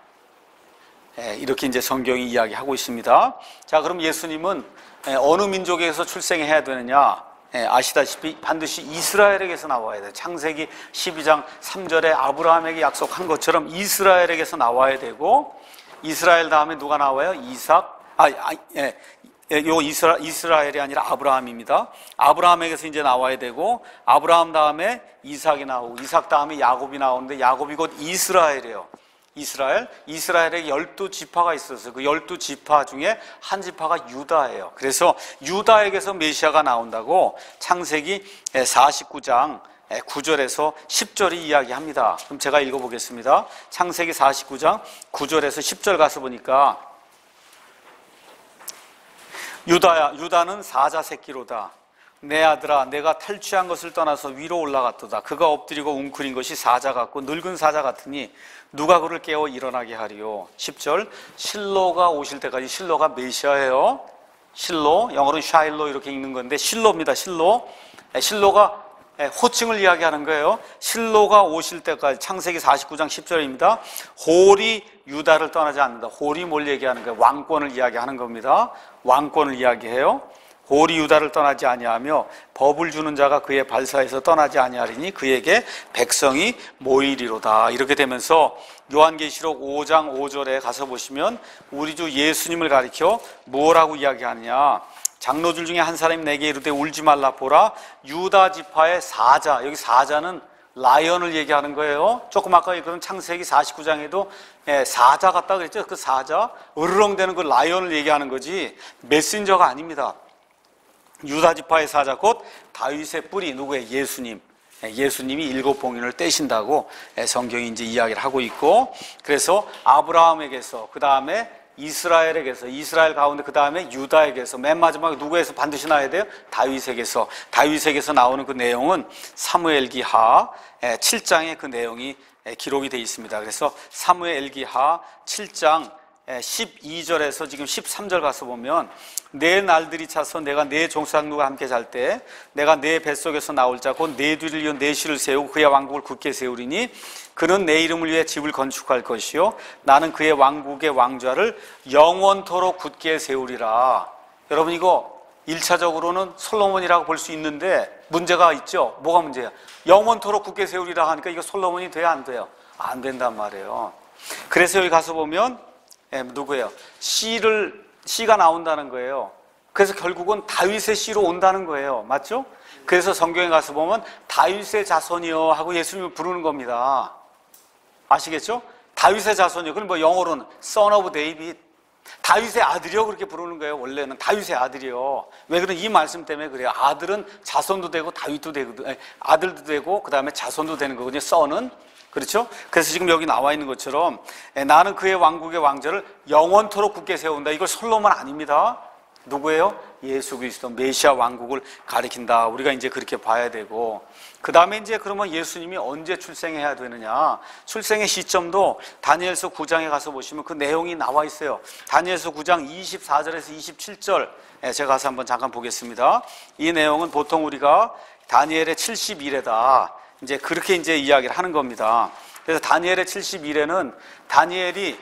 이렇게 이제 성경이 이야기하고 있습니다. 자, 그럼 예수님은 어느 민족에서 출생해야 되느냐? 아시다시피 반드시 이스라엘에게서 나와야 돼요. 창세기 12장 3절에 아브라함에게 약속한 것처럼 이스라엘에게서 나와야 되고, 이스라엘 다음에 누가 나와요? 이스라엘이 아니라 아브라함입니다. 아브라함에게서 이제 나와야 되고, 아브라함 다음에 이삭이 나오고, 이삭 다음에 야곱이 나오는데, 야곱이 곧 이스라엘이에요. 이스라엘에 12지파가 있었어요. 그 12지파 중에 한 지파가 유다예요. 그래서 유다에게서 메시아가 나온다고 창세기 49장 9절에서 10절이 이야기합니다. 그럼 제가 읽어보겠습니다. 창세기 49장 9절에서 10절 가서 보니까, 유다는 사자 새끼로다. 내 아들아, 내가 탈취한 것을 떠나서 위로 올라갔도다. 그가 엎드리고 웅크린 것이 사자 같고 늙은 사자 같으니 누가 그를 깨워 일어나게 하리요. 10절, 실로가 오실 때까지. 실로가 메시아예요. 실로, 영어로는 샤일로 이렇게 읽는 건데 실로입니다. 실로가 호칭을 이야기하는 거예요. 실로가 오실 때까지. 창세기 49장 10절입니다. 홀이 유다를 떠나지 않는다. 홀이 뭘 얘기하는 거예요? 왕권을 이야기하는 겁니다. 왕권을 이야기해요. 홀이 유다를 떠나지 아니하며 법을 주는 자가 그의 발사에서 떠나지 아니하리니 그에게 백성이 모이리로다. 이렇게 되면서 요한계시록 5장 5절에 가서 보시면 우리 주 예수님을 가리켜 뭐라고 이야기하느냐? 장로들 중에 한 사람이 내게 이르되 울지 말라. 보라, 유다 지파의 사자. 여기 사자는 라이언을 얘기하는 거예요. 조금 아까 그런 창세기 49장에도 사자 같다 그랬죠. 그 사자, 으르렁대는 그 라이언을 얘기하는 거지 메신저가 아닙니다. 유다 지파의 사자, 곧 다윗의 뿌리, 누구의? 예수님. 예수님이 7봉인을 떼신다고 성경이 이제 이야기를 하고 있고, 그래서 아브라함에게서, 그 다음에 이스라엘에게서, 이스라엘 가운데 그 다음에 유다에게서, 맨 마지막에 누구에서 반드시 나와야 돼요? 다윗에게서 나오는 그 내용은 사무엘기하 7장에 그 내용이 기록이 되어 있습니다. 그래서 사무엘기하 7장 12절에서 지금 13절 가서 보면, 내 날들이 차서 내가 내 종상누가 함께 잘 때 내가 내 뱃속에서 나올 자 곧 내 뒤를 이어 내 씨를 세우고 그의 왕국을 굳게 세우리니 그는 내 이름을 위해 집을 건축할 것이요 나는 그의 왕국의 왕좌를 영원토록 굳게 세우리라. 여러분, 이거 1차적으로는 솔로몬이라고 볼 수 있는데 문제가 있죠. 뭐가 문제야? 영원토록 굳게 세우리라 하니까 이거 솔로몬이 돼야 안 돼요? 안 된단 말이에요. 그래서 여기 가서 보면 누구예요? 씨가 나온다는 거예요. 그래서 결국은 다윗의 씨로 온다는 거예요. 맞죠? 그래서 성경에 가서 보면 다윗의 자손이요 하고 예수님을 부르는 겁니다. 아시겠죠? 다윗의 자손이요. 그럼 뭐 영어로는 Son of David, 다윗의 아들이요 그렇게 부르는 거예요. 원래는 다윗의 아들이요. 왜 그런 이 말씀 때문에 그래요. 아들은 자손도 되고 다윗도 되고 아들도 되고 그 다음에 자손도 되는 거거든요. Son은. 그렇죠? 그래서 지금 여기 나와 있는 것처럼 나는 그의 왕국의 왕좌를 영원토록 굳게 세운다. 이걸 솔로몬 아닙니다. 누구예요? 예수 그리스도 메시아 왕국을 가리킨다. 우리가 이제 그렇게 봐야 되고, 그 다음에 이제 그러면 예수님이 언제 출생해야 되느냐? 출생의 시점도 다니엘서 9장에 가서 보시면 그 내용이 나와 있어요. 다니엘서 9장 24절에서 27절 제가 가서 한번 잠깐 보겠습니다. 이 내용은 보통 우리가 다니엘의 70일에다 이제 그렇게 이제 이야기를 하는 겁니다. 그래서 다니엘의 70일에는 다니엘이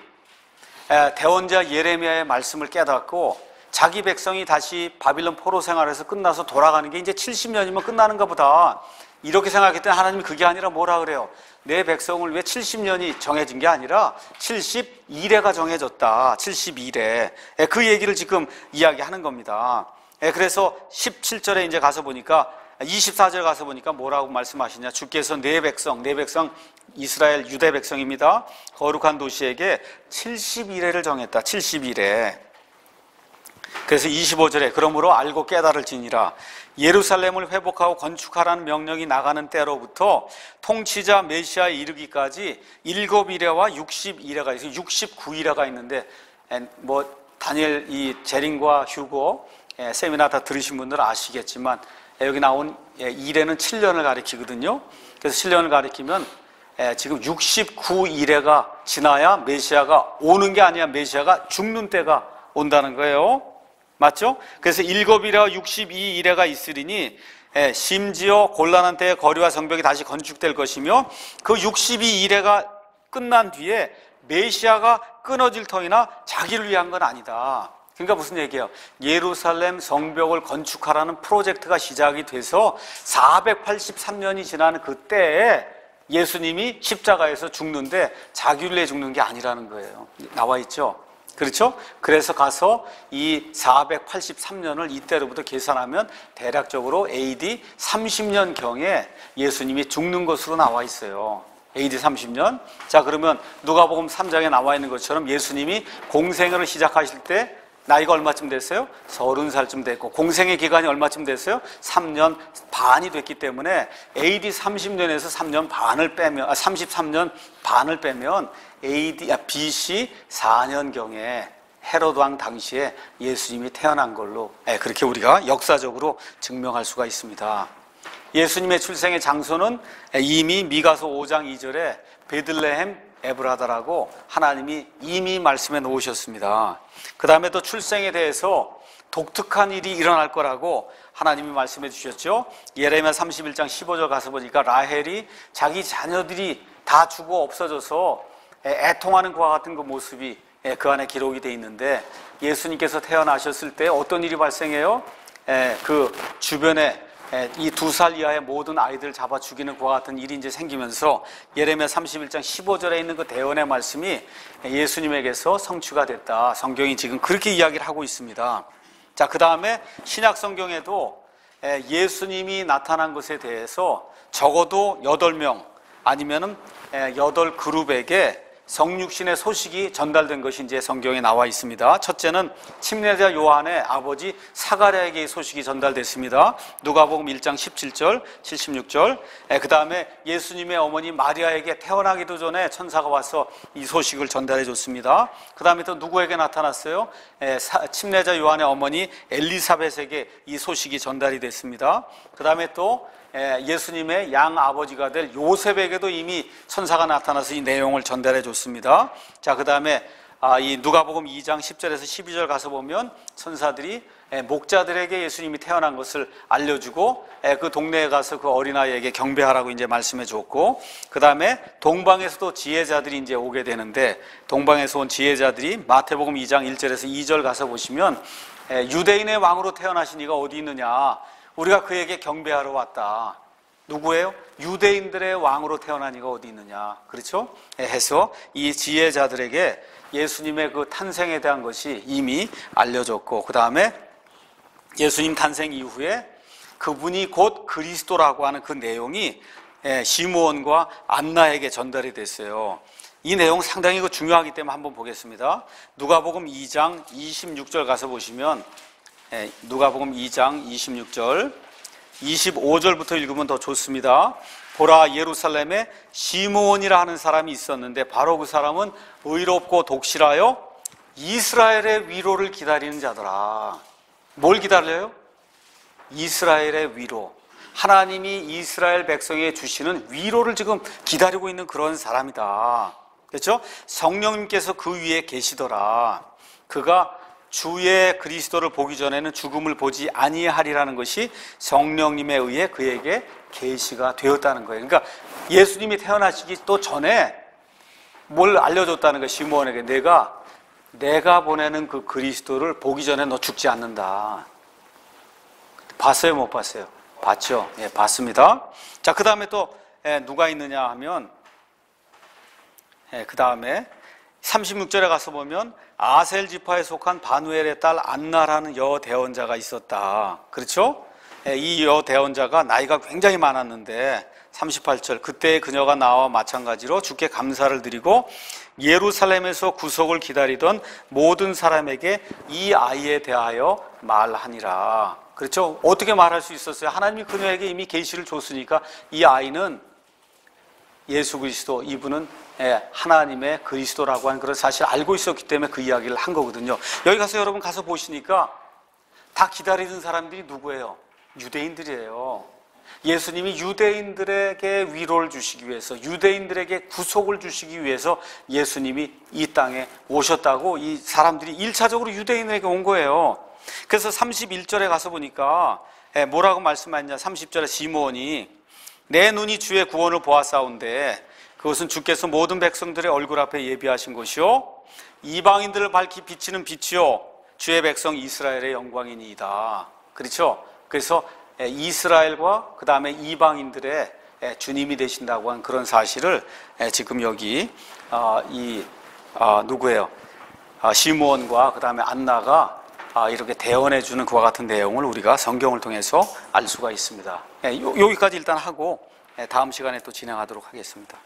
대언자 예레미야의 말씀을 깨닫고 자기 백성이 다시 바빌론 포로 생활에서 끝나서 돌아가는 게 이제 70년이면 끝나는가 보다, 이렇게 생각했더니 하나님이 그게 아니라 뭐라 그래요? 내 백성을 왜 70년이 정해진 게 아니라 71회가 정해졌다. 71회. 그 얘기를 지금 이야기하는 겁니다. 그래서 17절에 이제 가서 보니까 24절 가서 보니까 뭐라고 말씀하시냐? 주께서 내 백성 이스라엘 유대 백성입니다. 거룩한 도시에게 71회를 정했다. 71회. 그래서 25절에 그러므로 알고 깨달을지니라. 예루살렘을 회복하고 건축하라는 명령이 나가는 때로부터 통치자 메시아에 이르기까지 7일회와 60일회가 있어요. 69일회가 있는데, 뭐 다니엘 이 재림과 휴고 세미나 다 들으신 분들은 아시겠지만 여기 나온 일회는 7년을 가리키거든요. 그래서 7년을 가리키면 지금 69일회가 지나야 메시아가 오는 게 아니야, 메시아가 죽는 때가 온다는 거예요. 맞죠? 그래서 7일회와 62일회가 있으리니 심지어 곤란한 때에 거리와 성벽이 다시 건축될 것이며, 그 62일회가 끝난 뒤에 메시아가 끊어질 터이나 자기를 위한 건 아니다. 그러니까 무슨 얘기예요? 예루살렘 성벽을 건축하라는 프로젝트가 시작이 돼서 483년이 지나는 그때에 예수님이 십자가에서 죽는데 자기를 위해 죽는 게 아니라는 거예요. 나와 있죠? 그렇죠? 그래서 가서 이 483년을 이때로부터 계산하면 대략적으로 AD 30년경에 예수님이 죽는 것으로 나와 있어요. AD 30년. 자, 그러면 누가복음 3장에 나와 있는 것처럼 예수님이 공생애를 시작하실 때 나이가 얼마쯤 됐어요? 30살쯤 됐고, 공생의 기간이 얼마쯤 됐어요? 3년 반이 됐기 때문에 AD 30년에서 3년 반을 빼면 33년 반을 빼면 BC 4년경에 헤롯 왕 당시에 예수님이 태어난 걸로 그렇게 우리가 역사적으로 증명할 수가 있습니다. 예수님의 출생의 장소는 이미 미가서 5장 2절에 베들레헴 에브라다라고 하나님이 이미 말씀해 놓으셨습니다. 그 다음에 또 출생에 대해서 독특한 일이 일어날 거라고 하나님이 말씀해 주셨죠. 예레미야 31장 15절 가서 보니까 라헬이 자기 자녀들이 다 죽어 없어져서 애통하는 것과 같은 그 모습이 그 안에 기록이 되어 있는데, 예수님께서 태어나셨을 때 어떤 일이 발생해요? 그 주변에 이 2살 이하의 모든 아이들을 잡아 죽이는 그와 같은 일이 이제 생기면서 예레미야 31장 15절에 있는 그 대언의 말씀이 예수님에게서 성취가 됐다. 성경이 지금 그렇게 이야기를 하고 있습니다. 자, 그 다음에 신약 성경에도 예수님이 나타난 것에 대해서 적어도 8명 아니면은 8그룹에게 성육신의 소식이 전달된 것이 이제 성경에 나와 있습니다. 첫째는 침례자 요한의 아버지 사가랴에게 이 소식이 전달됐습니다. 누가복음 1장 17절, 76절. 그 다음에 예수님의 어머니 마리아에게 태어나기도 전에 천사가 와서 이 소식을 전달해 줬습니다. 그 다음에 또 누구에게 나타났어요? 침례자 요한의 어머니 엘리사벳에게 이 소식이 전달이 됐습니다. 그 다음에 또 예수님의 양아버지가 될 요셉에게도 이미 천사가 나타나서 이 내용을 전달해 줬습니다. 자, 그 다음에 이 누가복음 2장 10절에서 12절 가서 보면 천사들이 목자들에게 예수님이 태어난 것을 알려주고 그 동네에 가서 그 어린아이에게 경배하라고 이제 말씀해 줬고, 그 다음에 동방에서도 지혜자들이 이제 오게 되는데, 동방에서 온 지혜자들이 마태복음 2장 1절에서 2절 가서 보시면 유대인의 왕으로 태어나신 이가 어디 있느냐, 우리가 그에게 경배하러 왔다. 누구예요? 유대인들의 왕으로 태어난 이가 어디 있느냐. 그렇죠? 해서 이 지혜자들에게 예수님의 그 탄생에 대한 것이 이미 알려졌고, 그 다음에 예수님 탄생 이후에 그분이 곧 그리스도라고 하는 그 내용이 시므온과 안나에게 전달이 됐어요. 이 내용 상당히 중요하기 때문에 한번 보겠습니다. 누가복음 2장 26절 가서 보시면 누가복음 2장 26절 25절부터 읽으면 더 좋습니다. 보라, 예루살렘에 시므온이라 하는 사람이 있었는데 바로 그 사람은 의롭고 독실하여 이스라엘의 위로를 기다리는 자더라. 뭘 기다려요? 이스라엘의 위로. 하나님이 이스라엘 백성에게 주시는 위로를 지금 기다리고 있는 그런 사람이다. 그렇죠? 성령님께서 그 위에 계시더라. 그가 주의 그리스도를 보기 전에는 죽음을 보지 아니하리라는 것이 성령님에 의해 그에게 계시가 되었다는 거예요. 그러니까 예수님이 태어나시기 또 전에 뭘 알려줬다는 거예요. 시므온에게. 내가 보내는 그 그리스도를 보기 전에 너 죽지 않는다. 봤어요, 못 봤어요? 봤죠. 예, 봤습니다. 자, 그 다음에 또 누가 있느냐 하면, 그 다음에 36절에 가서 보면 아셀 지파에 속한 바누엘의 딸 안나라는 여대원자가 있었다. 그렇죠? 이 여대원자가 나이가 굉장히 많았는데 38절, 그때 그녀가 나와 마찬가지로 주께 감사를 드리고 예루살렘에서 구속을 기다리던 모든 사람에게 이 아이에 대하여 말하니라. 그렇죠? 어떻게 말할 수 있었어요? 하나님이 그녀에게 이미 계시를 줬으니까 이 아이는 예수 그리스도, 이분은 하나님의 그리스도라고 하는 그런 사실을 알고 있었기 때문에 그 이야기를 한 거거든요. 여기 가서 여러분 가서 보시니까 다 기다리던 사람들이 누구예요? 유대인들이에요. 예수님이 유대인들에게 위로를 주시기 위해서, 유대인들에게 구속을 주시기 위해서 예수님이 이 땅에 오셨다고 이 사람들이 1차적으로 유대인에게 온 거예요. 그래서 31절에 가서 보니까 뭐라고 말씀하냐. 30절에 시므온이 내 눈이 주의 구원을 보았사온데 그것은 주께서 모든 백성들의 얼굴 앞에 예비하신 것이요 이방인들을 밝히 비치는 빛이요 주의 백성 이스라엘의 영광이니이다. 그렇죠? 그래서 이스라엘과 그 다음에 이방인들의 주님이 되신다고 한 그런 사실을 지금 여기 누구예요? 시므온과 그 다음에 안나가 이렇게 대언해 주는 그와 같은 내용을 우리가 성경을 통해서 알 수가 있습니다. 여기까지 일단 하고 다음 시간에 또 진행하도록 하겠습니다.